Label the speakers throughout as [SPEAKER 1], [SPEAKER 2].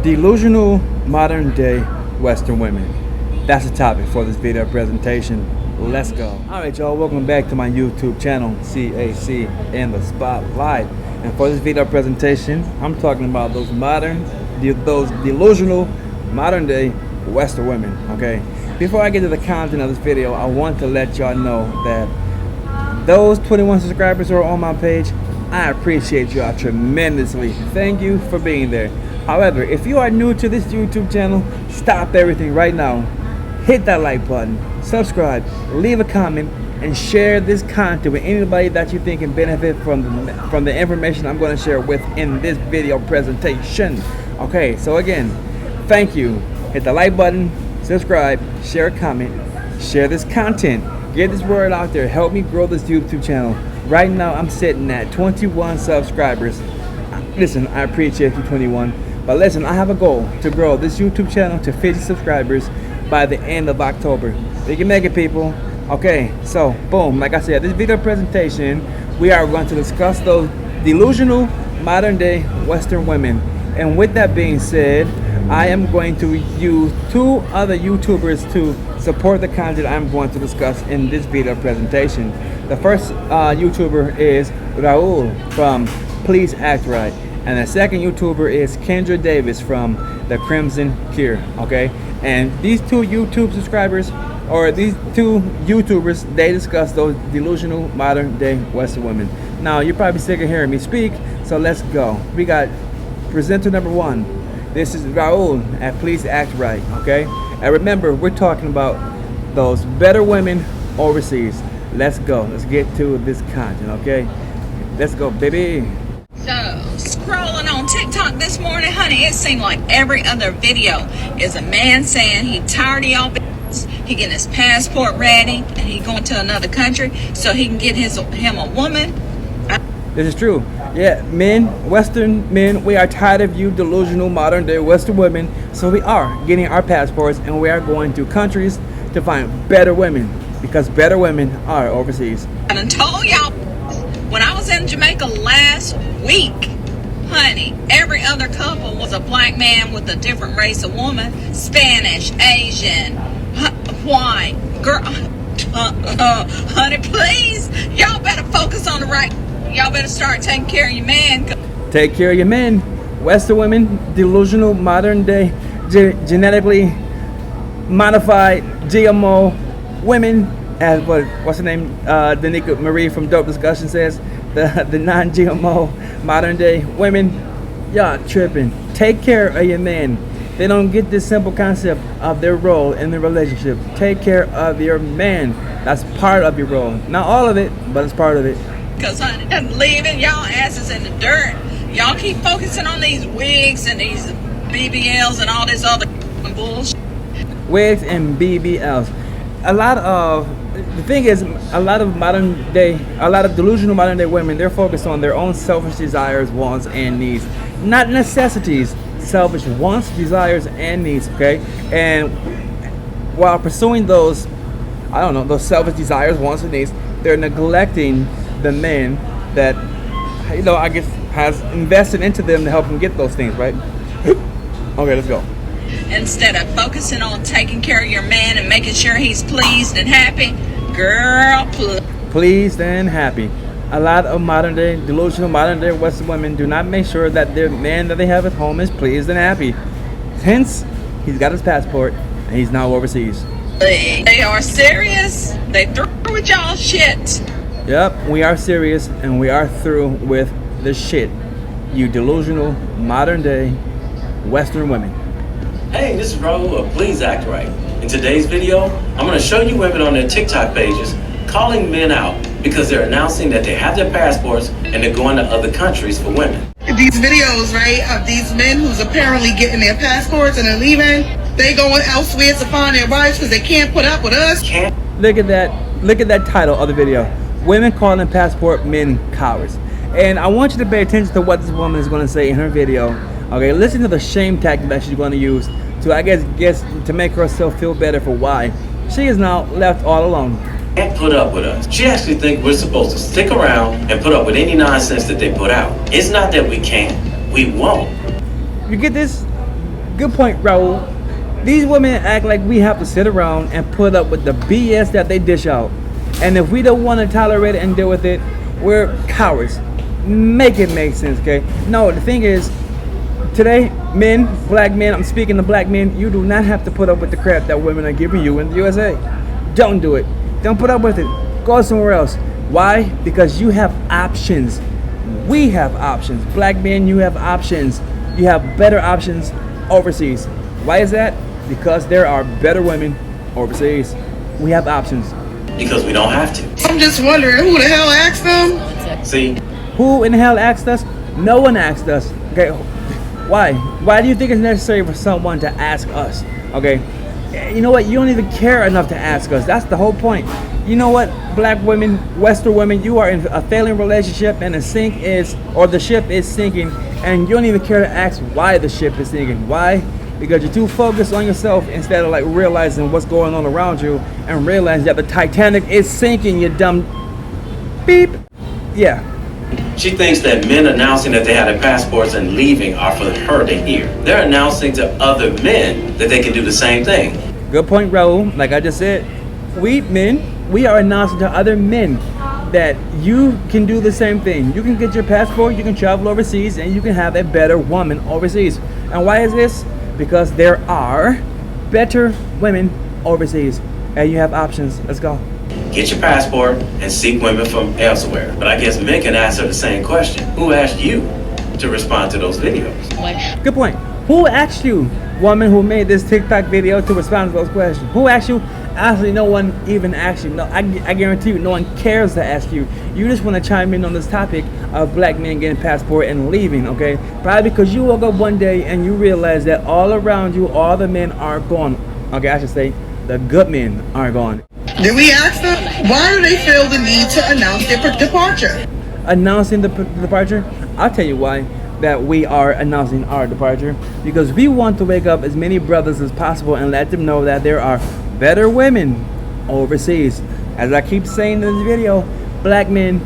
[SPEAKER 1] Delusional modern day Western women. That's the topic for this video presentation. Let's go. Alright y'all, welcome back to my YouTube channel, CAC in the Spotlight. And for this video presentation, I'm talking about those delusional modern day Western women, okay? Before I get to the content of this video, I want to let y'all know that those 21 subscribers who are on my page, I appreciate y'all tremendously. Thank you for being there. However, if you are new to this YouTube channel, stop everything right now. Hit that like button, subscribe, leave a comment, and share this content with anybody that you think can benefit from the information I'm going to share within this video presentation. Okay, so again, thank you. Hit the like button, subscribe, share a comment, share this content. Get this word out there. Help me grow this YouTube channel. Right now, I'm sitting at 21 subscribers. Listen, I appreciate you 21. But listen, I have a goal to grow this YouTube channel to 50 subscribers by the end of October. We can make it, people. Okay, so boom, like I said, this video presentation, we are going to discuss those delusional modern day Western women. And with that being said, I am going to use two other YouTubers to support the content I'm going to discuss in this video presentation. The first YouTuber is Raul from Please Act Right. And the second YouTuber is Kendra Davis from the Crimson Cure, okay? And these two YouTube subscribers, or these two YouTubers, they discuss those delusional modern day Western women. Now, you're probably sick of hearing me speak, so let's go. We got presenter number one. This is Raul at Please Act Right, okay? And remember, we're talking about those better women overseas. Let's go. Let's get to this content, okay? Let's go, baby.
[SPEAKER 2] So, scrolling on TikTok this morning, honey, it seemed like every other video is a man saying he tired of y'all bitches. He getting his passport ready and he going to another country so he can get him a woman.
[SPEAKER 1] This is true. Yeah, men, Western men, we are tired of you delusional modern day Western women. So we are getting our passports and we are going to countries to find better women because better women are overseas.
[SPEAKER 2] I done told y'all when I was in Jamaica last week, honey, every other couple was a black man with a different race of woman, Spanish, Asian, white, girl. Honey, please, y'all better focus on the right. Y'all better start taking care of your man.
[SPEAKER 1] Take care of your men. Western women, delusional, modern day, genetically modified GMO women, as what's her name? Danica Marie from Dope Discussion says, the non-GMO modern day women. Y'all tripping. Take care of your men. They don't get this simple concept of their role in the relationship. Take care of your man. That's part of your role. Not all of it, but it's part of it.
[SPEAKER 2] Because honey, I'm leaving y'all asses in the dirt. Y'all keep focusing on these wigs and these BBLs and all this other bullshit.
[SPEAKER 1] Wigs and BBLs. The thing is, a lot of delusional modern day women, they're focused on their own selfish desires, wants, and needs. Not necessities, selfish wants, desires, and needs, okay? And while pursuing those, those selfish desires, wants, and needs, they're neglecting the men that, I guess, has invested into them to help them get those things, right? Okay, let's go.
[SPEAKER 2] Instead of focusing on taking care of your man and making sure he's pleased and happy, girl,
[SPEAKER 1] pleased and happy. A lot of modern day, delusional modern day Western women do not make sure that their man that they have at home is pleased and happy. Hence, he's got his passport and he's now overseas.
[SPEAKER 2] They are serious. They through with y'all shit.
[SPEAKER 1] Yep, we are serious and we are through with the shit. You delusional modern day Western women.
[SPEAKER 3] Hey, this is Raul of Please Act Right. In today's video, I'm going to show you women on their TikTok pages calling men out because they're announcing that they have their passports and they're going to other countries for women.
[SPEAKER 4] These videos, right, of these men who's apparently getting their passports and they're leaving, they going elsewhere to find their wives because they can't put up with us.
[SPEAKER 1] Look at that title of the video. Women calling passport men cowards. And I want you to pay attention to what this woman is going to say in her video. Okay, listen to the shame tactic that she's going to use to, I guess to make herself feel better for why she is now left all alone.
[SPEAKER 3] Can't put up with us. She actually thinks we're supposed to stick around and put up with any nonsense that they put out. It's not that we can't. We won't.
[SPEAKER 1] You get this? Good point, Raul. These women act like we have to sit around and put up with the BS that they dish out. And if we don't want to tolerate it and deal with it, we're cowards. Make it make sense, okay? No, the thing is, today, men, black men, I'm speaking to black men, you do not have to put up with the crap that women are giving you in the USA. Don't do it. Don't put up with it. Go somewhere else. Why? Because you have options. We have options. Black men, you have options. You have better options overseas. Why is that? Because there are better women overseas. We have options.
[SPEAKER 3] Because we don't have to.
[SPEAKER 4] I'm just wondering who the hell asked them?
[SPEAKER 3] See?
[SPEAKER 1] Who in the hell asked us? No one asked us. Okay. Why? Why do you think it's necessary for someone to ask us? Okay. You know what? You don't even care enough to ask us. That's the whole point. You know what, black women, Western women, you are in a failing relationship and the ship is sinking, and you don't even care to ask why the ship is sinking. Why? Because you're too focused on yourself instead of like realizing what's going on around you and realize that the Titanic is sinking, you dumb beep. Yeah.
[SPEAKER 3] She thinks that men announcing that they have their passports and leaving are for her to hear. They're announcing to other men that they can do the same thing.
[SPEAKER 1] Good point, Raul. Like I just said, we men, we are announcing to other men that you can do the same thing. You can get your passport, you can travel overseas, and you can have a better woman overseas. And why is this? Because there are better women overseas, and you have options. Let's go.
[SPEAKER 3] Get your passport and seek women from elsewhere. But I guess men can answer the same question. Who asked you to respond to those videos?
[SPEAKER 1] Good point. Who asked you, woman who made this TikTok video, to respond to those questions? Who asked you? Actually, no one even asked you. No, I guarantee you, no one cares to ask you. You just want to chime in on this topic of black men getting passport and leaving, okay? Probably because you woke up one day and you realize that all around you, all the men are gone. Okay, I should say, the good men are gone.
[SPEAKER 4] Did we ask them? Why do they feel the need to announce their departure?
[SPEAKER 1] Announcing the departure? I'll tell you why that we are announcing our departure. Because we want to wake up as many brothers as possible and let them know that there are better women overseas. As I keep saying in this video, black men,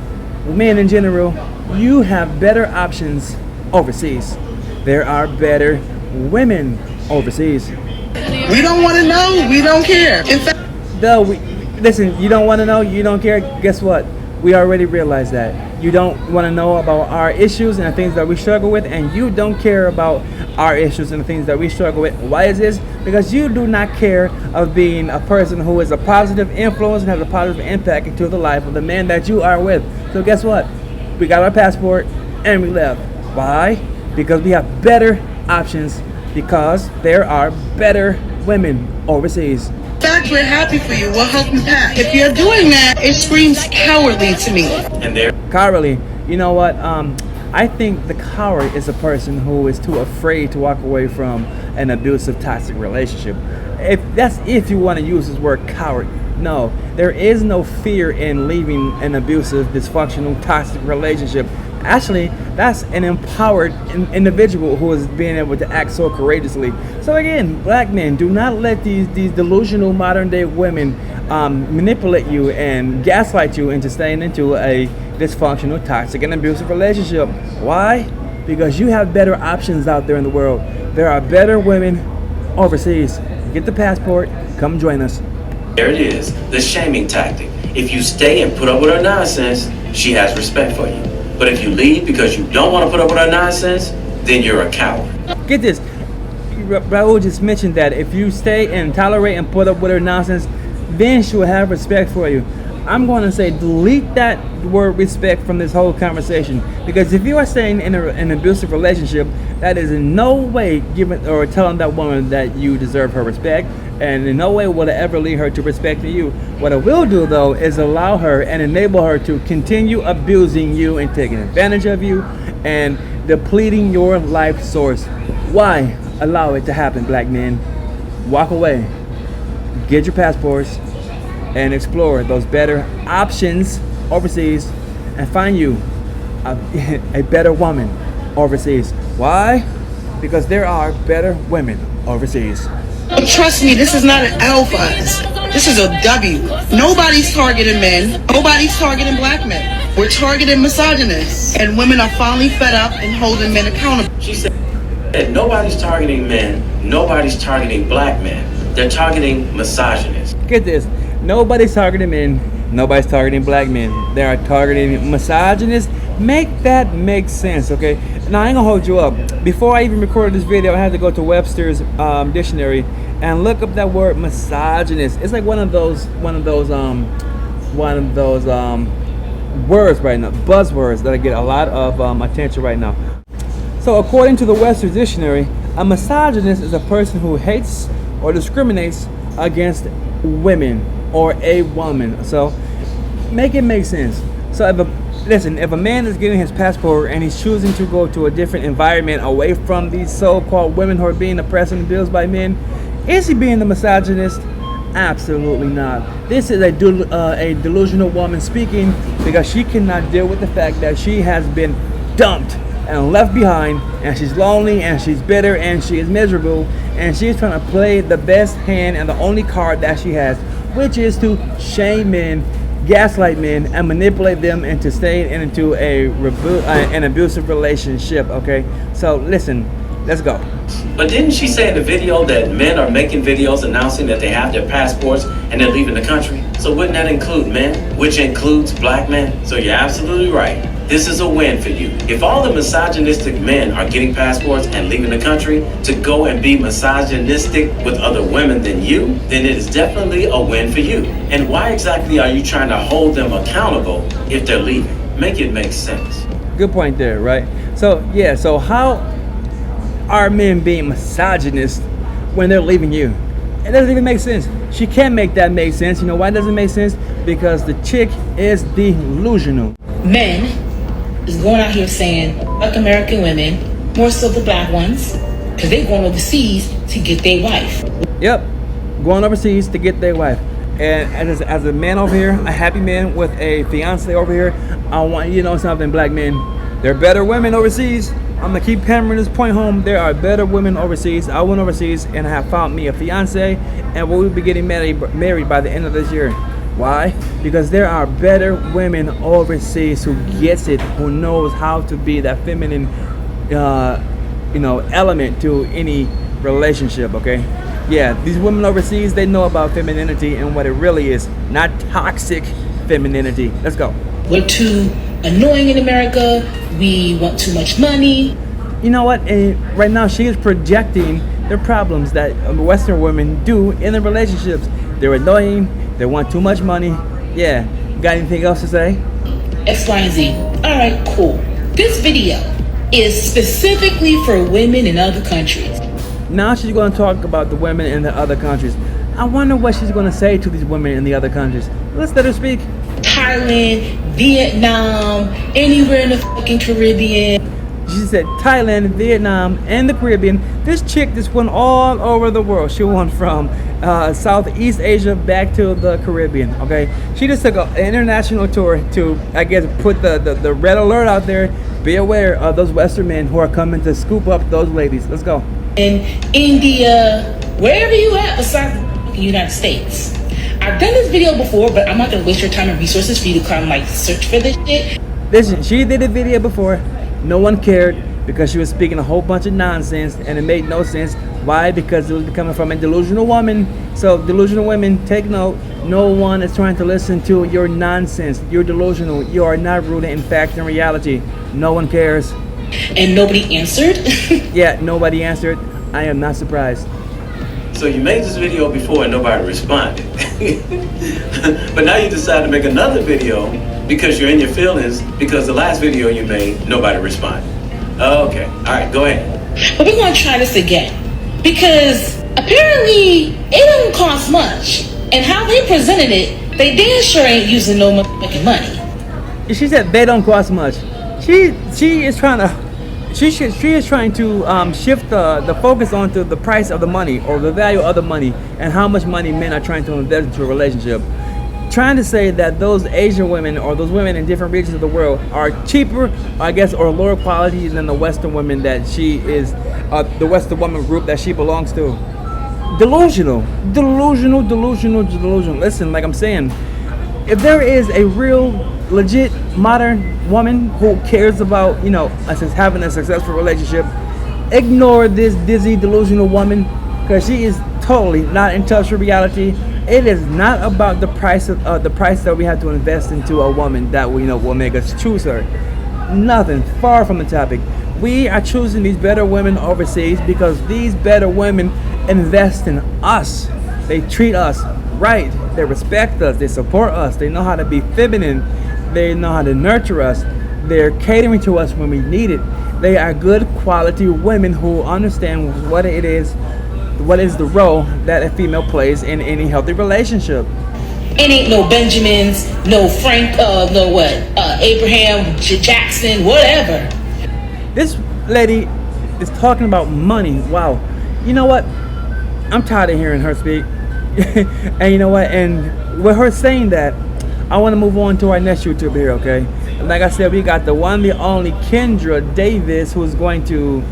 [SPEAKER 1] men in general, you have better options overseas. There are better women overseas.
[SPEAKER 4] We don't want to know. We don't care. In fact,
[SPEAKER 1] listen, you don't want to know, you don't care. Guess what? We already realized that. You don't want to know about our issues and the things that we struggle with, and you don't care about our issues and the things that we struggle with. Why is this? Because you do not care of being a person who is a positive influence and has a positive impact into the life of the man that you are with. So guess what? We got our passport and we left. Why? Because we have better options, because there are better women overseas.
[SPEAKER 4] in fact, we're happy for you. We'll help you pack. If you're doing that, it screams cowardly to me.
[SPEAKER 3] And they're
[SPEAKER 1] Cowardly. You know what? I think the coward is a person who is too afraid to walk away from an abusive, toxic relationship. If you want to use this word coward, no, there is no fear in leaving an abusive, dysfunctional, toxic relationship. Actually, that's an empowered individual who is being able to act so courageously. So again, black men, do not let these delusional modern day women manipulate you and gaslight you into staying into a dysfunctional, toxic, and abusive relationship. Why? Because you have better options out there in the world. There are better women overseas. Get the passport, come join us.
[SPEAKER 3] There it is, the shaming tactic. If you stay and put up with her nonsense, she has respect for you. But if you leave because you don't want to put up with her nonsense, then you're a coward.
[SPEAKER 1] Get this. Raul just mentioned that if you stay and tolerate and put up with her nonsense, then she will have respect for you. I'm going to say delete that word respect from this whole conversation, because if you are staying in an abusive relationship, that is in no way giving or telling that woman that you deserve her respect, and in no way will it ever lead her to respect you. What it will do, though, is allow her and enable her to continue abusing you and taking advantage of you and depleting your life source. Why allow it to happen, black men? Walk away, get your passports, and explore those better options overseas and find you a better woman overseas. Why? Because there are better women overseas.
[SPEAKER 4] Trust me, this is not an L for us. This is a W. Nobody's targeting men. Nobody's targeting black men. We're targeting misogynists. And women are finally fed up and holding men accountable.
[SPEAKER 3] She said that nobody's targeting men, nobody's targeting black men. They're targeting misogynists.
[SPEAKER 1] Get this. Nobody's targeting men. Nobody's targeting black men. They are targeting misogynists. Make that make sense, okay? Now I ain't gonna hold you up. Before I even recorded this video, I had to go to Webster's dictionary and look up that word misogynist. It's like one of those words right now, buzzwords that get a lot of attention right now. So according to the Webster's dictionary, a misogynist is a person who hates or discriminates against women or a woman. So make it make sense. So if a man is getting his passport and he's choosing to go to a different environment away from these so-called women who are being oppressed and abused by men, is he being the misogynist? Absolutely not. This is a delusional woman speaking because she cannot deal with the fact that she has been dumped and left behind, and she's lonely and she's bitter and she is miserable, and she's trying to play the best hand and the only card that she has, which is to shame men, gaslight men, and manipulate them into staying into an abusive relationship. Okay, so listen, let's go.
[SPEAKER 3] But didn't she say in the video that men are making videos announcing that they have their passports and they're leaving the country? So wouldn't that include men, which includes black men? So you're absolutely right. This is a win for you. If all the misogynistic men are getting passports and leaving the country to go and be misogynistic with other women than you, then it is definitely a win for you. And why exactly are you trying to hold them accountable if they're leaving? Make it make sense.
[SPEAKER 1] Good point there, right? So yeah, so how are men being misogynist when they're leaving you? It doesn't even make sense. She can't make that make sense. You know why it doesn't make sense? Because the chick is delusional.
[SPEAKER 5] Men is going out here saying, fuck American women, more so the black ones, because they're going overseas to get their wife.
[SPEAKER 1] Yep, going overseas to get their wife. And as a man over here, a happy man with a fiance over here, I want you to know something, black men. There are better women overseas. I'm gonna keep hammering this point home. There are better women overseas. I went overseas and I have found me a fiance, and we'll be getting married by the end of this year. Why? Because there are better women overseas who gets it, who knows how to be that feminine, element to any relationship. Okay, yeah, these women overseas, they know about femininity and what it really is, not toxic femininity. Let's go.
[SPEAKER 5] We're too annoying in America. We want too much money.
[SPEAKER 1] You know what? And right now, she is projecting the problems that Western women do in their relationships. They're annoying. They want too much money. Yeah. Got anything else to say?
[SPEAKER 5] X, Y, and Z. All right, cool. This video is specifically for women in other countries.
[SPEAKER 1] Now she's going to talk about the women in the other countries. I wonder what she's going to say to these women in the other countries. Let's let her speak.
[SPEAKER 5] Thailand, Vietnam, anywhere in the fucking Caribbean.
[SPEAKER 1] She said Thailand, Vietnam, and the Caribbean. This chick just went all over the world. She went from Southeast Asia back to the Caribbean. Okay, she just took an international tour to, I guess, put the red alert out there. Be aware of those Western men who are coming to scoop up those ladies. Let's go.
[SPEAKER 5] In India, wherever you at besides the United States. I've done this video before, but I'm not gonna waste your time and resources for you to come like search for this shit.
[SPEAKER 1] Listen, she did a video before. No one cared because she was speaking a whole bunch of nonsense and it made no sense. Why? Because it was coming from a delusional woman. So delusional women, take note. No one is trying to listen to your nonsense. You're delusional. You are not rooted in fact and reality. No one cares.
[SPEAKER 5] And nobody answered?
[SPEAKER 1] Yeah, nobody answered. I am not surprised.
[SPEAKER 3] So you made this video before and nobody responded. But now you decide to make another video because you're in your feelings because the last video you made, nobody responded. Okay, all right, go ahead.
[SPEAKER 5] But we're gonna try this again because apparently it don't cost much. And how they presented it, they damn sure ain't using no motherfucking money.
[SPEAKER 1] She said they don't cost much. She is trying to shift the focus onto the price of the money or the value of the money and how much money men are trying to invest into a relationship. Trying to say that those Asian women or those women in different regions of the world are cheaper, I guess, or lower quality than the Western women that she is, the Western woman group that she belongs to. Delusional. Listen, like I'm saying, if there is a real, legit, modern woman who cares about, having a successful relationship, Ignore this dizzy, delusional woman, because she is totally not in touch with reality. It is not about the price that we have to invest into a woman that will make us choose her. Nothing. Far from the topic. We are choosing these better women overseas because these better women invest in us. They treat us right. They respect us. They support us. They know how to be feminine. They know how to nurture us. They're catering to us when we need it. They are good quality women who understand what is the role that a female plays in any healthy relationship.
[SPEAKER 5] It ain't no Benjamins, no Frank, Abraham Jackson, whatever.
[SPEAKER 1] This lady is talking about money. Wow. You know what? I'm tired of hearing her speak. And you know what? And with her saying that, I want to move on to our next YouTuber here, okay? And like I said, we got the one, the only Kendra Davis, who's going to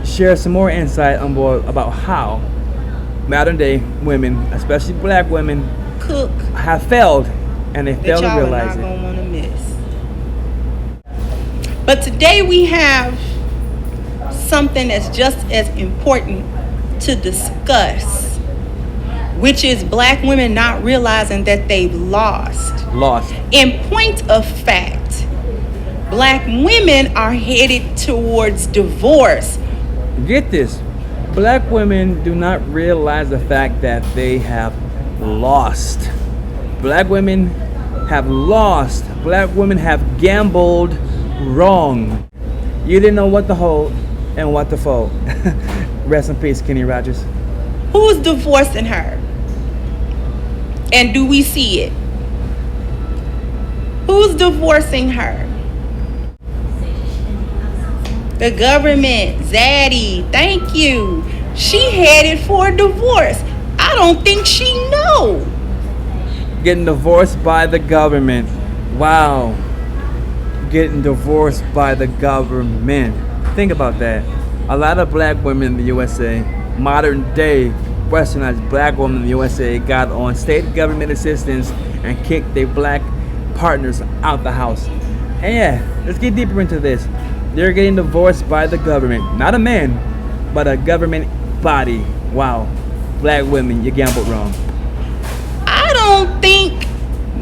[SPEAKER 1] share some more insight on board about how modern day women, especially black women,
[SPEAKER 6] cook
[SPEAKER 1] have failed, and they fail to realize
[SPEAKER 6] it. Y'all are not gonna want to miss. But today we have something that's just as important to discuss, which is black women not realizing that they've lost. In point of fact, black women are headed towards divorce.
[SPEAKER 1] Get this. Black women do not realize the fact that they have lost. Black women have lost. Black women have gambled wrong. You didn't know what to hold and what to fold. Rest in peace, Kenny Rogers.
[SPEAKER 6] Who's divorcing her? And do we see it? Who's divorcing her? The government. Zaddy, thank you. She headed for a divorce. I don't think she know.
[SPEAKER 1] Getting divorced by the government. Wow. Getting divorced by the government. Think about that. A lot of black women in the USA, modern day westernized black women in the USA, got on state government assistance and kicked their black partners out the house. And yeah, let's get deeper into this. They're getting divorced by the government. Not a man, but a government body. Wow. Black women, you gambled wrong.
[SPEAKER 6] I don't think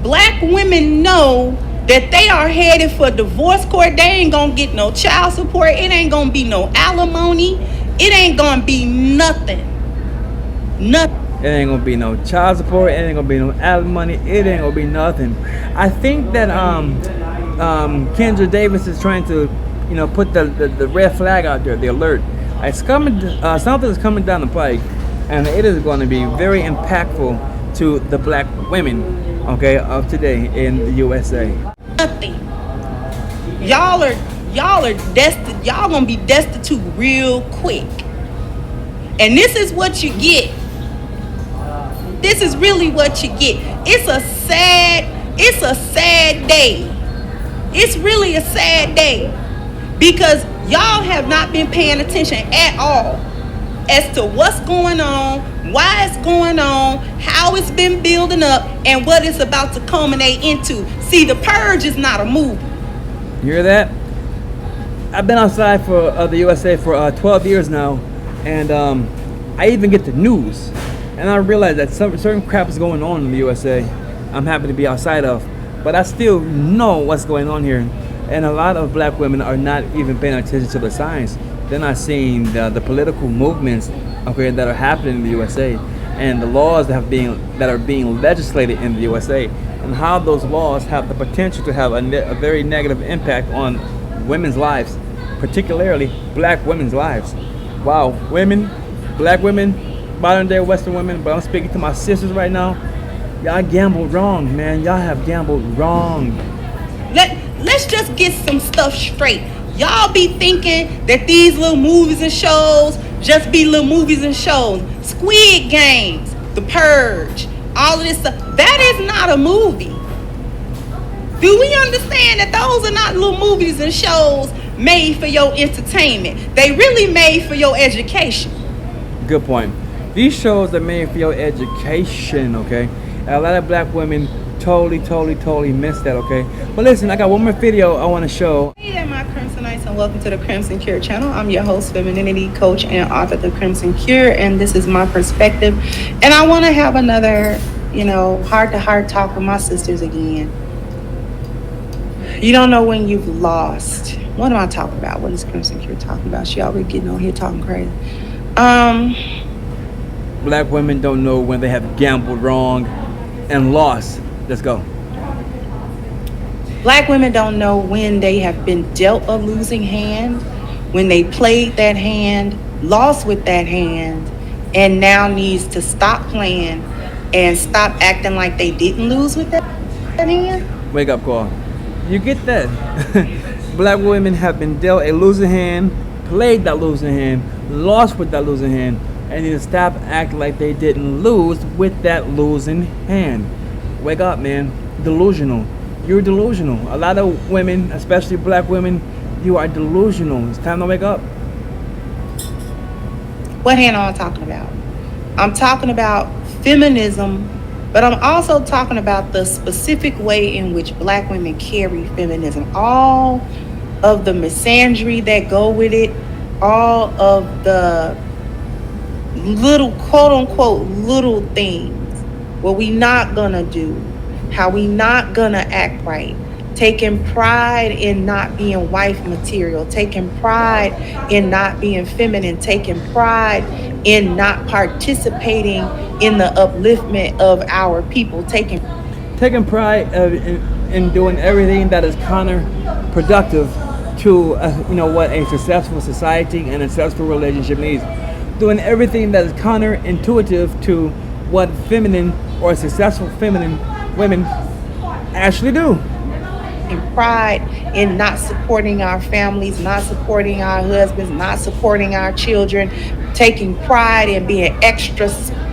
[SPEAKER 6] black women know that they are headed for divorce court. They ain't gonna get no child support. It ain't gonna be no alimony. It ain't gonna be nothing. Nothing.
[SPEAKER 1] It ain't gonna be no child support. It ain't gonna be no alimony. It ain't gonna be nothing. I think that Kendra Davis is trying to, put the red flag out there, the alert. It's coming. Something is coming down the pike, and it is going to be very impactful to the black women, okay, of today in the USA.
[SPEAKER 6] Nothing. Y'all are destined. Y'all gonna be destitute real quick. And this is what you get. This is really what you get. It's a sad day. It's really a sad day because y'all have not been paying attention at all as to what's going on, why it's going on, how it's been building up, and what it's about to culminate into. See, the purge is not a movie.
[SPEAKER 1] You hear that? I've been outside for the USA for 12 years now, and I even get the news, and I realize that certain crap is going on in the USA. I'm happy to be outside of, but I still know what's going on here, and a lot of black women are not even paying attention to the signs. They're not seeing the political movements, okay, that are happening in the USA, and the laws that are being legislated in the USA, and how those laws have the potential to have a very negative impact on women's lives, particularly black women's lives. Wow, black women, modern day Western women, but I'm speaking to my sisters right now. Y'all gambled wrong, man. Y'all have gambled wrong.
[SPEAKER 6] Let's just get some stuff straight. Y'all be thinking that these little movies and shows just be little movies and shows. Squid Games, The Purge, all of this stuff. That is not a movie. Do we understand that those are not little movies and shows made for your entertainment? They really made for your education.
[SPEAKER 1] Good point. These shows are made for your education, okay? And a lot of black women totally miss that, okay? But listen, I got one more video I want to show.
[SPEAKER 6] Hey there, my crimsonites and welcome to the Crimson Cure channel. I'm your host, femininity coach and author of The Crimson Cure, and this is my perspective. And I want to have another, heart-to-heart talk with my sisters again. You don't know when you've lost. What am I talking about? What is Crimson Cure talking about? She already getting on here talking crazy.
[SPEAKER 1] Black women don't know when they have gambled wrong and lost. Let's go.
[SPEAKER 6] Black women don't know when they have been dealt a losing hand, when they played that hand, lost with that hand, and now needs to stop playing and stop acting like they didn't lose with that hand.
[SPEAKER 1] Wake up call. You get that? Black women have been dealt a losing hand, played that losing hand, lost with that losing hand, and need to stop acting like they didn't lose with that losing hand. Wake up, man. Delusional. You're delusional. A lot of women, especially black women, you are delusional. It's time to wake up.
[SPEAKER 6] What hand am I talking about? I'm talking about feminism, but I'm also talking about the specific way in which black women carry feminism. All of the misandry that go with it, all of the little, quote unquote, little things, what we not gonna do, how we not gonna act right, taking pride in not being wife material, taking pride in not being feminine, taking pride in not participating in the upliftment of our people, taking
[SPEAKER 1] pride in doing everything that is counterproductive to what a successful society and a successful relationship needs. Doing everything that is counterintuitive to what feminine or successful feminine women actually do.
[SPEAKER 6] Pride in not supporting our families, not supporting our husbands, not supporting our children, taking pride in being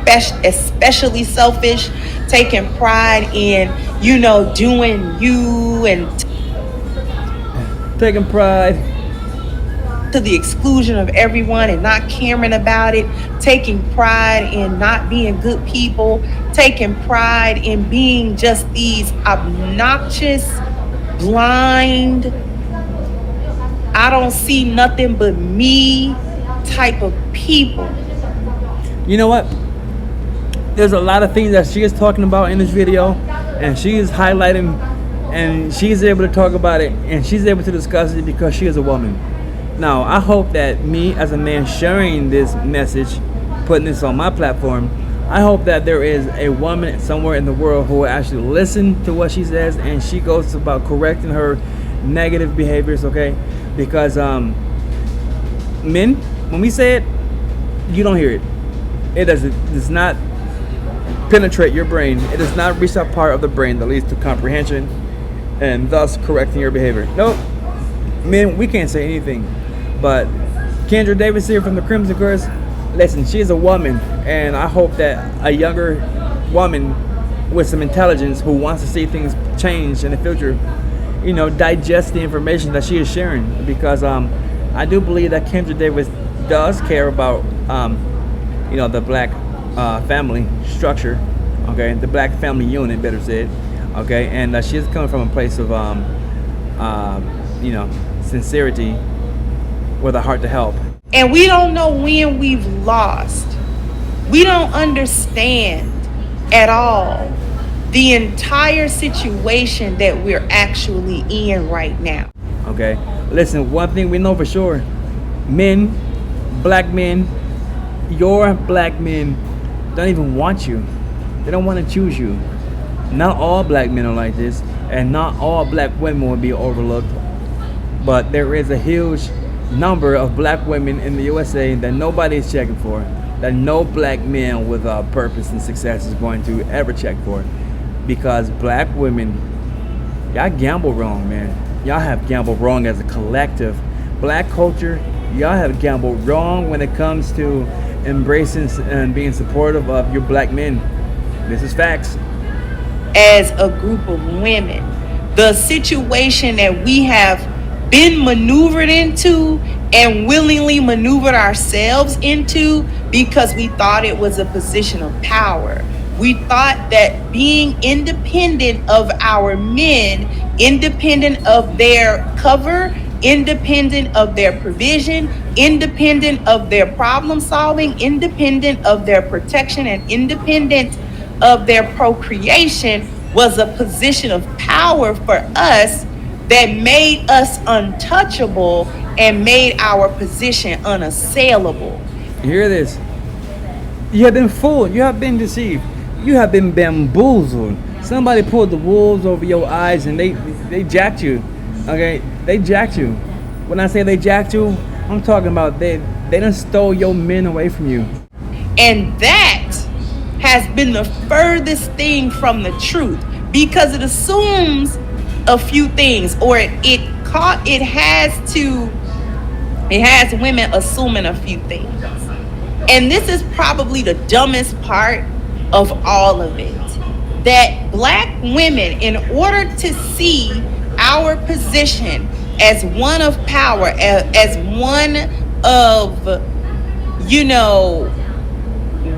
[SPEAKER 6] especially selfish, taking pride in, doing you and
[SPEAKER 1] taking pride
[SPEAKER 6] to the exclusion of everyone and not caring about it, taking pride in not being good people, taking pride in being just these obnoxious, blind, I don't see nothing but me type of people.
[SPEAKER 1] You know what? There's a lot of things that she is talking about in this video, and she is highlighting, and she's able to talk about it, and she's able to discuss it because she is a woman. Now, I hope that me as a man sharing this message, putting this on my platform, I hope that there is a woman somewhere in the world who will actually listen to what she says, and she goes about correcting her negative behaviors, okay? Because men, when we say it, you don't hear it. It does not penetrate your brain. It does not reach that part of the brain that leads to comprehension and thus correcting your behavior. Nope. Men, we can't say anything. But Kendra Davis here from the Crimson Curse, listen, she is a woman, and I hope that a younger woman with some intelligence who wants to see things change in the future, digest the information that she is sharing, because I do believe that Kendra Davis does care about the black family structure, okay, the black family unit, better said, okay, and she is coming from a place of sincerity with a heart to help.
[SPEAKER 6] And we don't know when we've lost. We don't understand at all the entire situation that we're actually in right now.
[SPEAKER 1] Okay, listen, one thing we know for sure, men, black men, your black men don't even want you. They don't want to choose you. Not all black men are like this, and not all black women will be overlooked, but there is a huge number of black women in the USA that nobody is checking for, that no black man with purpose and success is going to ever check for, because black women, y'all gamble wrong, man. Y'all have gambled wrong as a collective. Black culture, y'all have gambled wrong when it comes to embracing and being supportive of your black men. This is facts.
[SPEAKER 6] As a group of women, the situation that we have been maneuvered into and willingly maneuvered ourselves into because we thought it was a position of power. We thought that being independent of our men, independent of their cover independent of their provision, independent of their problem solving, independent of their protection, and independent of their procreation, was a position of power for us that made us untouchable and made our position unassailable.
[SPEAKER 1] Hear this. You have been fooled. You have been deceived. You have been bamboozled. Somebody pulled the wolves over your eyes and they jacked you. Okay? They jacked you. When I say they jacked you, I'm talking about they done stole your men away from you.
[SPEAKER 6] And that has been the furthest thing from the truth, because it assumes a few things, or it has women assuming a few things. And this is probably the dumbest part of all of it, that Black women, in order to see our position as one of power, as one of,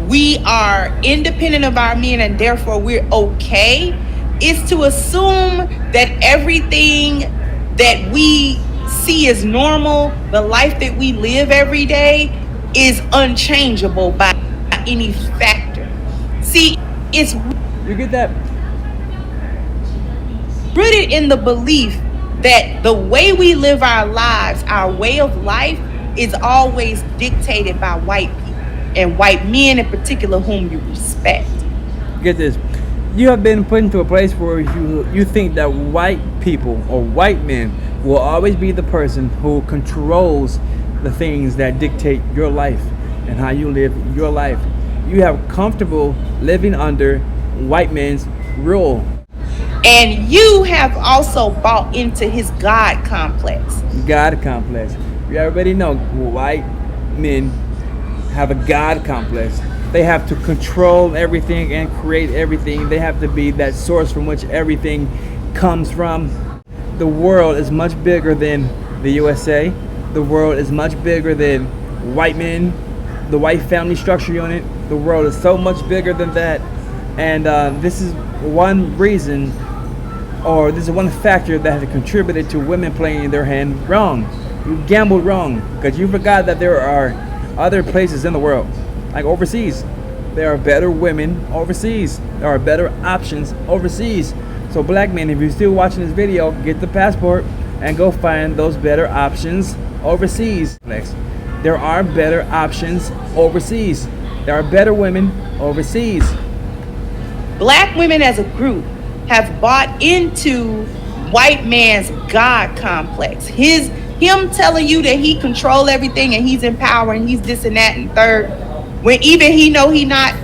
[SPEAKER 6] we are independent of our men and therefore we're okay, is to assume that everything that we see as normal, the life that we live every day, is unchangeable by any factor. See, it's
[SPEAKER 1] You get that?
[SPEAKER 6] rooted in the belief that the way we live our lives, our way of life, is always dictated by white people, and white men in particular, whom you respect.
[SPEAKER 1] Get this. You have been put into a place where you think that white people or white men will always be the person who controls the things that dictate your life and how you live your life. You have comfortable living under white men's rule.
[SPEAKER 6] And you have also bought into his God complex.
[SPEAKER 1] God complex. You already know white men have a God complex. They have to control everything and create everything. They have to be that source from which everything comes from. The world is much bigger than the USA. The world is much bigger than white men, the white family structure unit. The world is so much bigger than that. And this is one reason, or this is one factor that has contributed to women playing their hand wrong. You gambled wrong because you forgot that there are other places in the world, like overseas. There are better women overseas. There are better options overseas. So Black men, if you're still watching this video, get the passport and go find those better options overseas. Next, there are better options overseas. There are better women overseas.
[SPEAKER 6] Black women as a group have bought into white man's God complex. Him telling you that he control everything and he's in power and he's this and that and third, when even he know he not,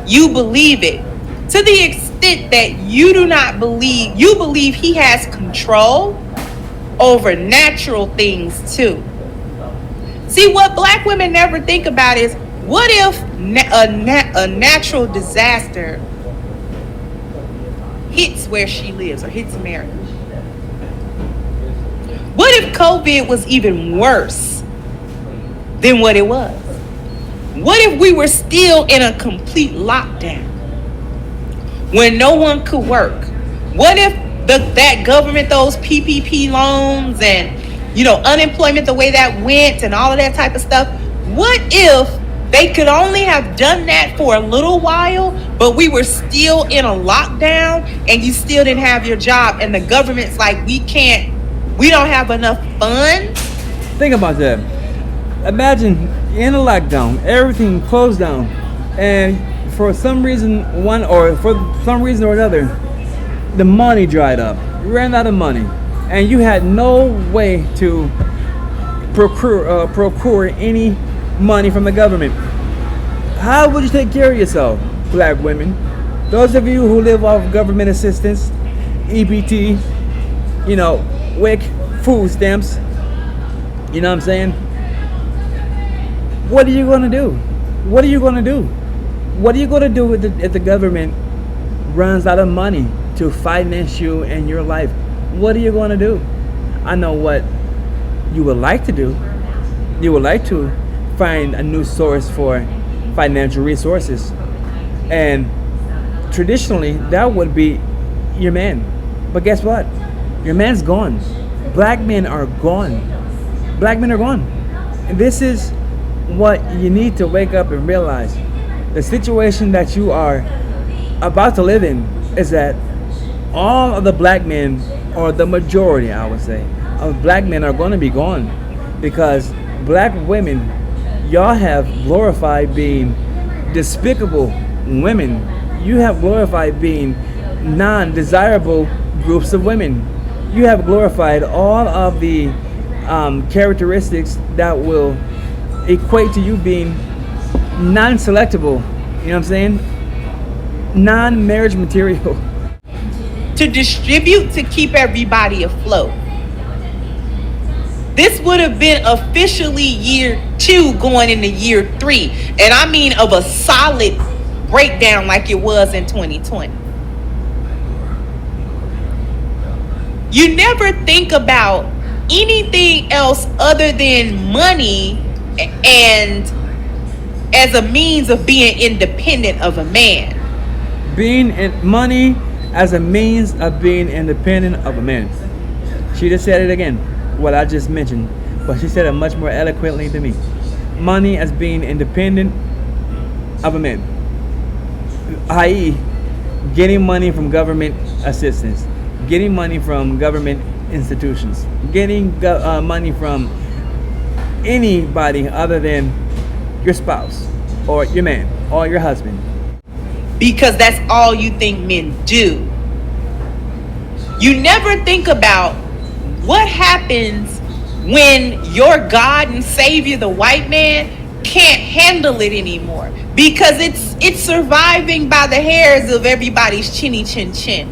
[SPEAKER 6] you believe it. To the extent that you do not believe, you believe he has control over natural things too. See, what Black women never think about is, what if a natural disaster hits where she lives or hits America? What if COVID was even worse than what it was? What if we were still in a complete lockdown when no one could work? What if that government, those PPP loans and unemployment, the way that went and all of that type of stuff, what if they could only have done that for a little while, but we were still in a lockdown and you still didn't have your job and the government's like, we don't have enough funds?
[SPEAKER 1] Think about that. Imagine in a lockdown, everything closed down, and for some reason or another, the money dried up. You ran out of money, and you had no way to procure any money from the government. How would you take care of yourself, Black women? Those of you who live off government assistance, EBT, WIC, food stamps, you know what I'm saying? What are you going to do? What are you going to do? What are you going to do if the government runs out of money to finance you and your life? What are you going to do? I know what you would like to do. You would like to find a new source for financial resources. And traditionally, that would be your man. But guess what? Your man's gone. Black men are gone. Black men are gone. And this is what you need to wake up and realize. The situation that you are about to live in is that all of the black men, or the majority, I would say, of black men are going to be gone, because black women, y'all have glorified being despicable women. You have glorified being non-desirable groups of women. You have glorified all of the characteristics that will equate to you being non-selectable. You know what I'm saying? Non-marriage material.
[SPEAKER 6] To distribute to keep everybody afloat. This would have been officially year 2 going into year 3. And I mean of a solid breakdown like it was in 2020. You never think about anything else other than money and as a means of being independent of a man.
[SPEAKER 1] Money as a means of being independent of a man. She just said it again, what I just mentioned, but she said it much more eloquently than me. Money as being independent of a man, i.e., getting money from government assistance, getting money from government institutions, getting money from anybody other than your spouse or your man or your husband.
[SPEAKER 6] Because that's all you think men do. You never think about what happens when your God and Savior, the white man, can't handle it anymore, because it's surviving by the hairs of everybody's chinny chin chin.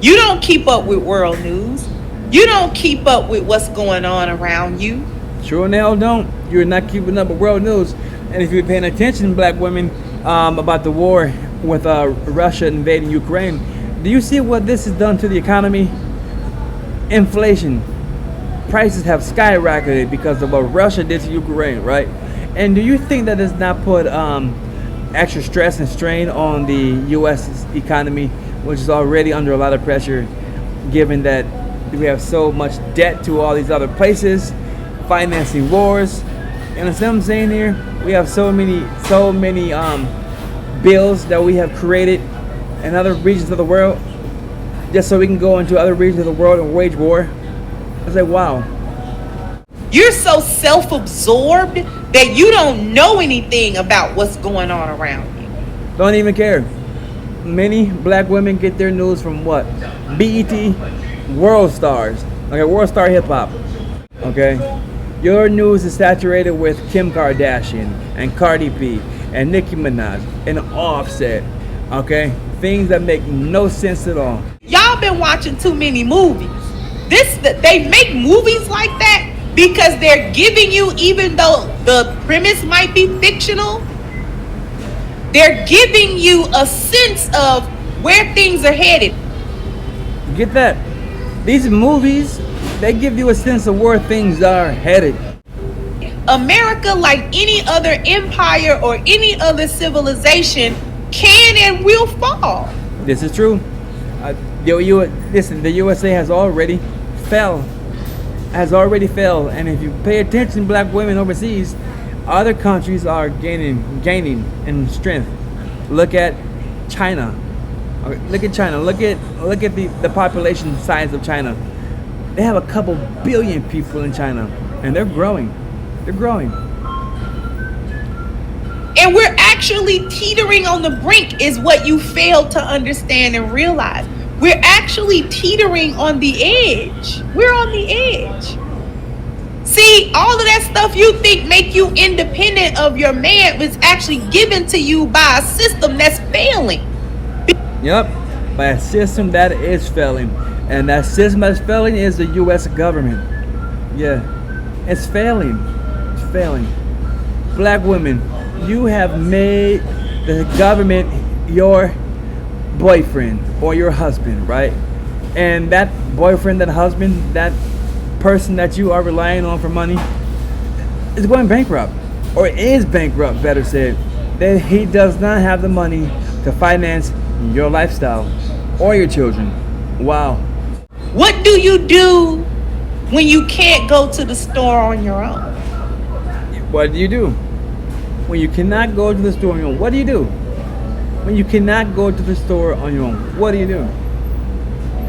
[SPEAKER 6] You don't keep up with world news. You don't keep up with what's going on around you.
[SPEAKER 1] Sure now don't. You're not keeping up with world news. And if you're paying attention, black women, about the war with Russia invading Ukraine, do you see what this has done to the economy? Inflation. Prices have skyrocketed because of what Russia did to Ukraine, right? And do you think that does not put extra stress and strain on the U.S. economy, which is already under a lot of pressure, given that we have so much debt to all these other places, financing wars? You understand what I'm saying here? We have so many bills that we have created in other regions of the world, just so we can go into other regions of the world and wage war. It's like, wow.
[SPEAKER 6] You're so self-absorbed that you don't know anything about what's going on around you.
[SPEAKER 1] Don't even care. Many black women get their news from what? BET, World Stars. Okay, World Star Hip Hop. Okay? Your news is saturated with Kim Kardashian and Cardi B and Nicki Minaj and Offset. Okay? Things that make no sense at all.
[SPEAKER 6] Y'all been watching too many movies. They make movies like that because they're giving you, even though the premise might be fictional, they're giving you a sense of where things are headed.
[SPEAKER 1] Get that? These movies, they give you a sense of where things are headed.
[SPEAKER 6] America, like any other empire or any other civilization, can and will fall.
[SPEAKER 1] This is true. Listen, the USA has already fell. And if you pay attention, black women overseas, other countries are gaining in strength. Look at China. Look at China. Look at the population size of China. They have a couple billion people in China, and they're growing. They're growing.
[SPEAKER 6] And we're actually teetering on the brink, is what you fail to understand and realize. We're actually teetering on the edge. We're on the edge. See, all of that stuff you think make you independent of your man was actually given to you by a system that's failing.
[SPEAKER 1] Yep, by a system that is failing. And that system that's failing is the U.S. government. Yeah, it's failing. It's failing. Black women, you have made the government your boyfriend or your husband, right? And that boyfriend, that husband, that person that you are relying on for money is going bankrupt, or is bankrupt, better said. That he does not have the money to finance your lifestyle or your children. Wow.
[SPEAKER 6] What do you do when you can't go to the store on your own?
[SPEAKER 1] What do you do? When you cannot go to the store on your own, what do you do? When you cannot go to the store on your own, what do you do?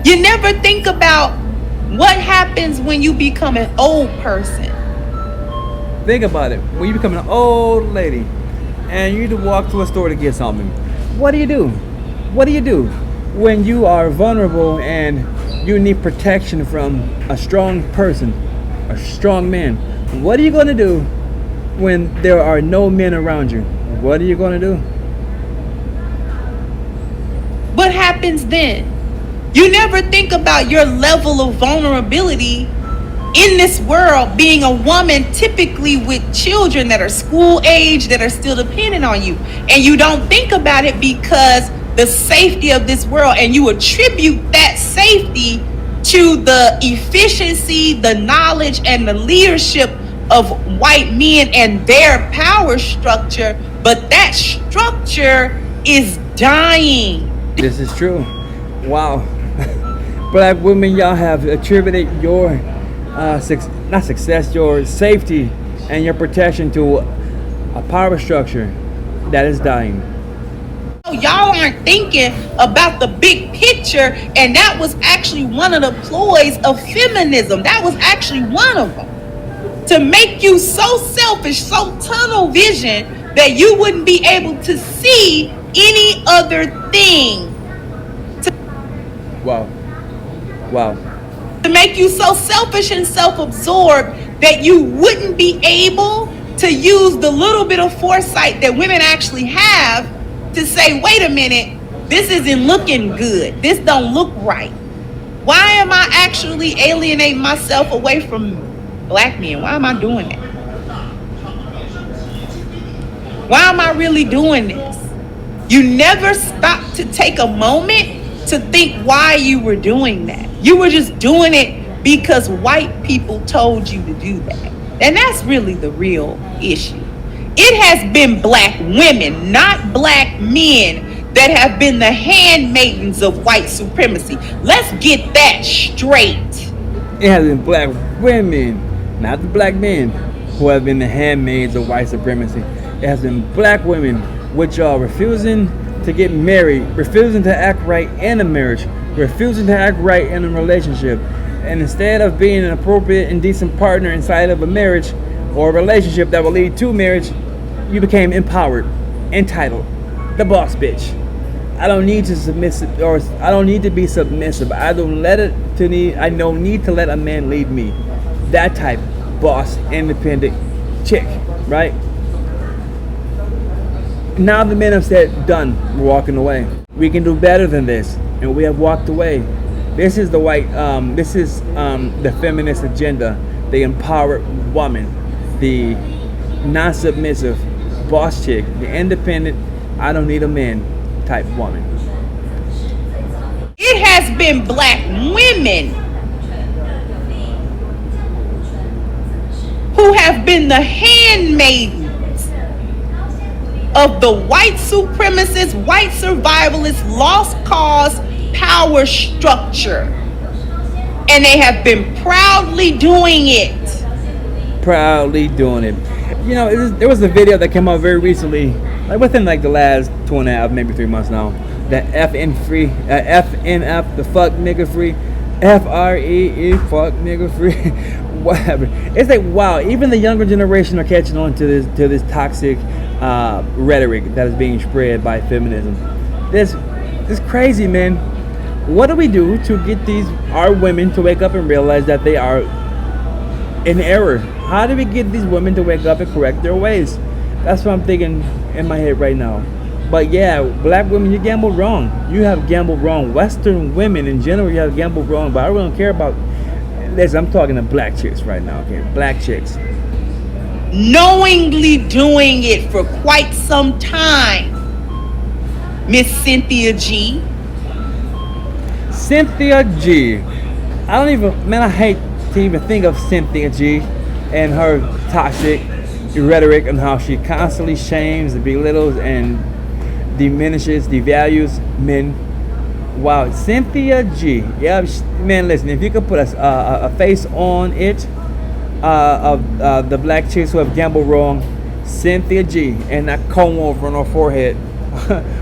[SPEAKER 6] You never think about what happens when you become an old person.
[SPEAKER 1] Think about it. When you become an old lady and you need to walk to a store to get something, what do you do? What do you do when you are vulnerable and you need protection from a strong person, a strong man? What are you going to do when there are no men around you? What are you going to do?
[SPEAKER 6] What happens then? You never think about your level of vulnerability in this world, being a woman typically with children that are school age, that are still dependent on you. And you don't think about it because the safety of this world, and you attribute that safety to the efficiency, the knowledge, and the leadership of white men and their power structure. But that structure is dying.
[SPEAKER 1] This is true. Wow. Black women, y'all have attributed your not success, your safety and your protection to a power structure that is dying.
[SPEAKER 6] Y'all aren't thinking about the big picture, and that was actually one of the ploys of feminism. That was actually one of them, to make you so selfish, so tunnel vision, that you wouldn't be able to see any other thing.
[SPEAKER 1] Wow. Wow.
[SPEAKER 6] To make you so selfish and self-absorbed that you wouldn't be able to use the little bit of foresight that women actually have to say, wait a minute, this isn't looking good. This don't look right. Why am I actually alienating myself away from black men? Why am I doing that? Why am I really doing this? You never stop to take a moment to think why you were doing that. You were just doing it because white people told you to do that. And that's really the real issue. It has been black women, not black men, that have been the handmaidens of white supremacy. Let's get that straight.
[SPEAKER 1] It has been black women, not the black men, who have been the handmaids of white supremacy. It has been black women which are refusing to get married, refusing to act right in a marriage, refusing to act right in a relationship. And instead of being an appropriate and decent partner inside of a marriage or a relationship that will lead to marriage, you became empowered, entitled, the boss bitch. I don't need to submissive, or I don't need to be submissive. I don't need to let a man lead me. That type boss, independent chick, right? Now the men have said, done, we're walking away. We can do better than this, and we have walked away. This is the the feminist agenda, the empowered woman, the non-submissive boss chick, the independent, I don't need a man type woman.
[SPEAKER 6] It has been black women who have been the handmaidens of the white supremacist, white survivalist, lost cause power structure. And they have been proudly doing it.
[SPEAKER 1] Proudly doing it. You know, there was a video that came out very recently, like within like the last 2.5, maybe 3 months now. That FNF, the fuck nigga free, FREE, fuck nigga free, whatever. It's like, wow, even the younger generation are catching on to this toxic rhetoric that is being spread by feminism. This crazy, man. What do we do to get our women to wake up and realize that they are in error? How do we get these women to wake up and correct their ways? That's what I'm thinking in my head right now. But yeah, black women, you gambled wrong. You have gambled wrong. Western women in general, you have gambled wrong. But I really don't care about. Listen, I'm talking to black chicks right now. Okay, black chicks.
[SPEAKER 6] Knowingly doing it for quite some time, Miss Cynthia G.
[SPEAKER 1] Cynthia G. I hate to even think of Cynthia G and her toxic rhetoric and how she constantly shames, belittles, and diminishes, devalues men. Wow, Cynthia G. Yeah, man, listen, if you could put a face on it of the black chicks who have gambled wrong, Cynthia G. and that comb over on her forehead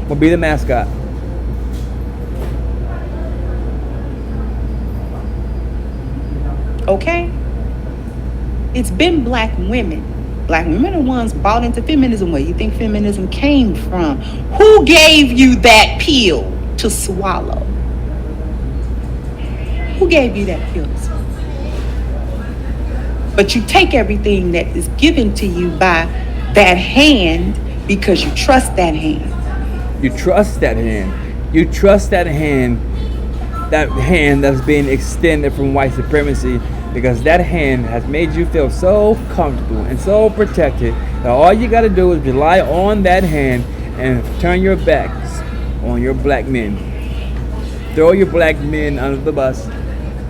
[SPEAKER 1] will be the mascot.
[SPEAKER 6] Okay? It's been black women. Black women are the ones bought into feminism. Where you think feminism came from? Who gave you that pill to swallow? Who gave you that pill to swallow? But you take everything that is given to you by that hand because you trust that hand.
[SPEAKER 1] You trust that hand. You trust that hand that's being extended from white supremacy, because that hand has made you feel so comfortable and so protected that all you got to do is rely on that hand and turn your backs on your black men. Throw your black men under the bus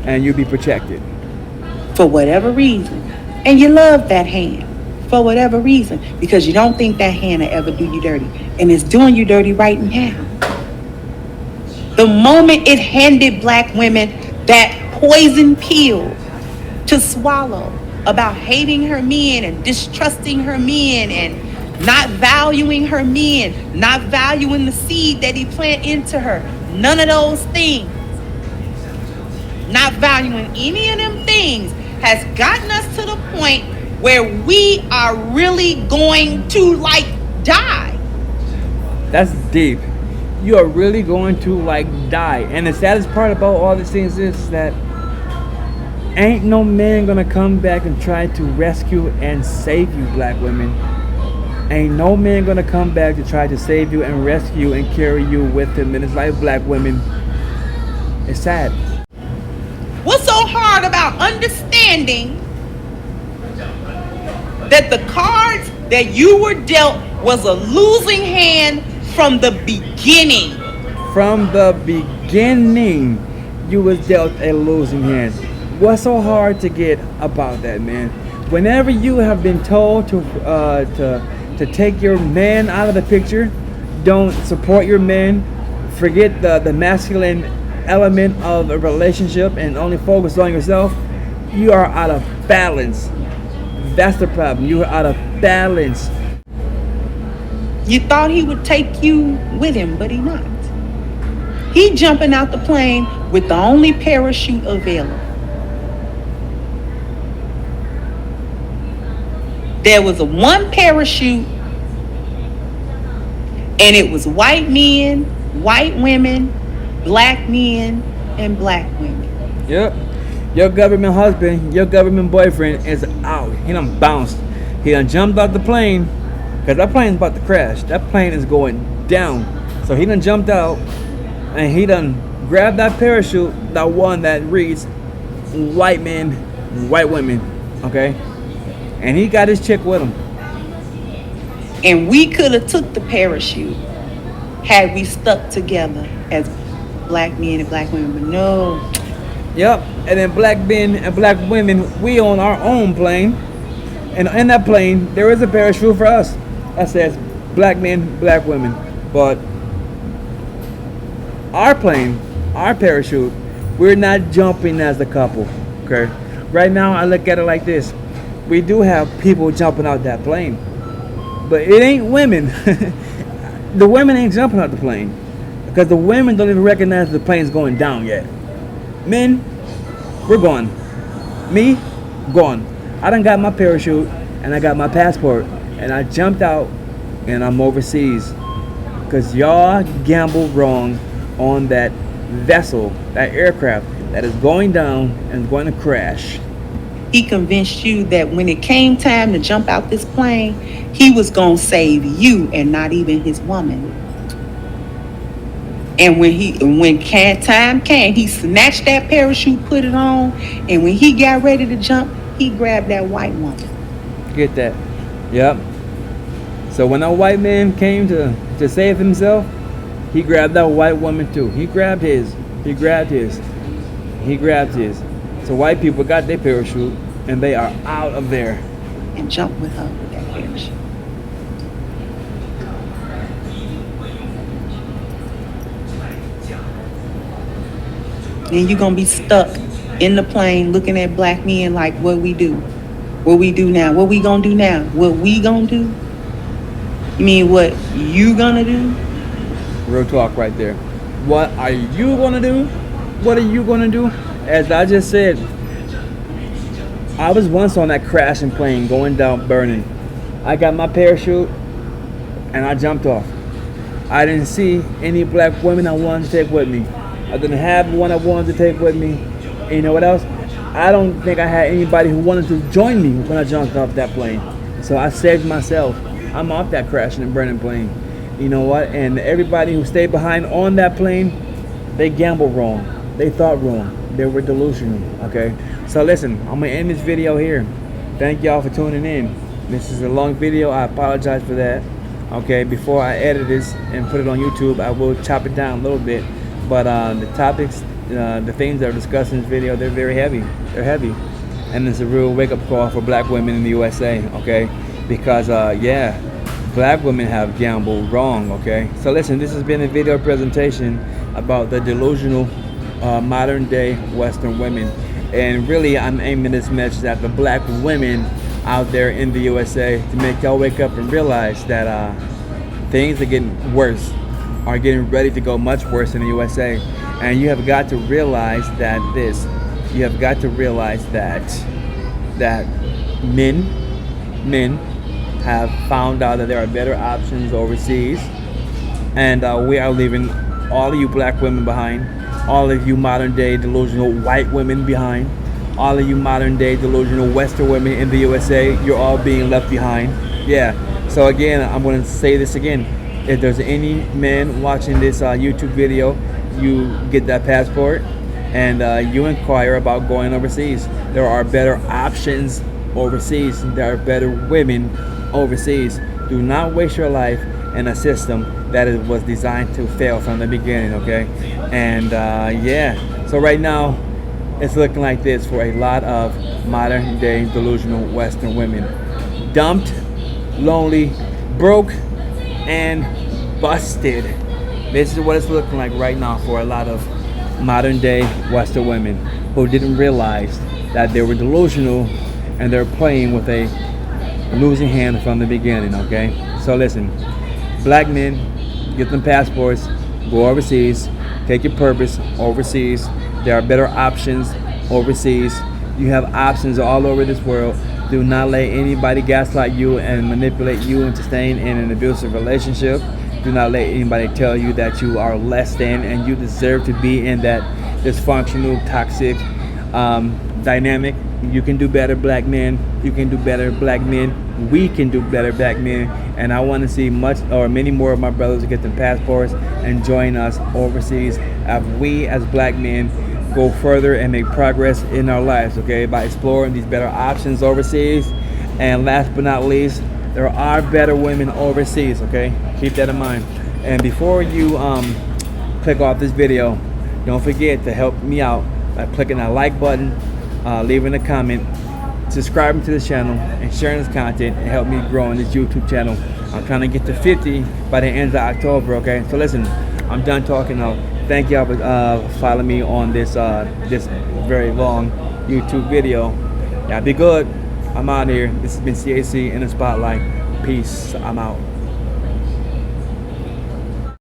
[SPEAKER 1] and you'll be protected.
[SPEAKER 6] For whatever reason. And you love that hand for whatever reason, because you don't think that hand will ever do you dirty. And it's doing you dirty right now. The moment it handed black women that poison pill to swallow about hating her men and distrusting her men and not valuing her men, not valuing the seed that he planted into her, none of those things, not valuing any of them things, has gotten us to the point where we are really going to die.
[SPEAKER 1] That's deep. You are really going to die. And the saddest part about all these things is that ain't no man gonna come back and try to rescue and save you, black women. Ain't no man gonna come back to try to save you and rescue and carry you with him in his life, black women. It's sad.
[SPEAKER 6] What's so hard about understanding that the cards that you were dealt was a losing hand from the beginning?
[SPEAKER 1] From the beginning, you was dealt a losing hand. What's so hard to get about that, man? Whenever you have been told to take your man out of the picture, don't support your man, forget the masculine element of a relationship and only focus on yourself, you are out of balance. That's the problem. You are out of balance.
[SPEAKER 6] You thought he would take you with him, but he not. He jumping out the plane with the only parachute available. There was one parachute, and it was white men, white women, black men, and black women.
[SPEAKER 1] Yep. Your government husband, your government boyfriend is out. He done bounced. He done jumped out the plane, because that plane's about to crash. That plane is going down. So he done jumped out, and he done grabbed that parachute, that one that reads white men, white women, okay? And he got his chick with him.
[SPEAKER 6] And we could have took the parachute had we stuck together as black men and black women, but no.
[SPEAKER 1] Yep, and then black men and black women, we on our own plane. And in that plane, there is a parachute for us that says black men, black women. But our plane, our parachute, we're not jumping as a couple, okay? Right now, I look at it like this. We do have people jumping out that plane, but it ain't women. The women ain't jumping out the plane because the women don't even recognize the plane's going down yet. Men, we're gone. Me, gone. I done got my parachute and I got my passport and I jumped out and I'm overseas because y'all gambled wrong on that vessel, that aircraft that is going down and going to crash.
[SPEAKER 6] He convinced you that when it came time to jump out this plane, he was going to save you and not even his woman. And when time came, he snatched that parachute, put it on, and when he got ready to jump, he grabbed that white woman.
[SPEAKER 1] Get that? Yep. So when a white man came to save himself, he grabbed that white woman too. He grabbed his. He grabbed his. He grabbed his. So white people got their parachute and they are out of there.
[SPEAKER 6] And jumped with her with that parachute. And you're gonna be stuck in the plane looking at black men like, what we do? What we do now? What we gonna do now? What we gonna do? You mean what you gonna do?
[SPEAKER 1] Real talk right there. What are you gonna do? What are you gonna do? As I just said, I was once on that crashing plane going down burning. I got my parachute and I jumped off. I didn't see any black women I wanted to take with me. I didn't have one I wanted to take with me. And you know what else? I don't think I had anybody who wanted to join me when I jumped off that plane. So I saved myself. I'm off that crashing and burning plane. You know what? And everybody who stayed behind on that plane, they gambled wrong. They thought wrong. They were delusional. Okay? So listen, I'm going to end this video here. Thank y'all for tuning in. This is a long video. I apologize for that. Okay, before I edit this and put it on YouTube, I will chop it down a little bit. But the topics, the things that are discussed in this video, they're very heavy. They're heavy. And it's a real wake-up call for black women in the USA, okay? Because, yeah, black women have gambled wrong, okay? So listen, this has been a video presentation about the delusional modern-day Western women. And really, I'm aiming this message at the black women out there in the USA to make y'all wake up and realize that things are getting worse, are getting ready to go much worse in the USA. And you have got to realize that you have got to realize that men have found out that there are better options overseas, and we are leaving all of you black women behind, all of you modern day delusional white women behind, all of you modern day delusional Western women in the USA, you're all being left behind. Yeah, so again, I'm going to say this again. If there's any men watching this YouTube video, you get that passport and you inquire about going overseas. There are better options overseas. There are better women overseas. Do not waste your life in a system that was designed to fail from the beginning, okay? And yeah, so right now, it's looking like this for a lot of modern day delusional Western women. Dumped, lonely, broke, and busted. This is what it's looking like right now for a lot of modern day Western women who didn't realize that they were delusional and they're playing with a losing hand from the beginning, okay? So listen, black men, get them passports, go overseas, take your purpose overseas. There are better options overseas. You have options all over this world. Do not let anybody gaslight you and manipulate you into staying in an abusive relationship. Do not let anybody tell you that you are less than and you deserve to be in that dysfunctional, toxic dynamic. You can do better, black men. You can do better, black men. We can do better, black men. And I want to see many more of my brothers get them passports and join us overseas. As we as black men go further and make progress in our lives, okay, by exploring these better options overseas. And last but not least, there are better women overseas, okay? Keep that in mind. And before you click off this video, don't forget to help me out by clicking that like button, leaving a comment, subscribing to the channel, and sharing this content and help me grow on this YouTube channel. I'm trying to get to 50 by the end of October, okay? So listen, I'm done talking now. Thank y'all for following me on this this very long YouTube video. Y'all be good. I'm out here. This has been CAC in the Spotlight. Peace. I'm out.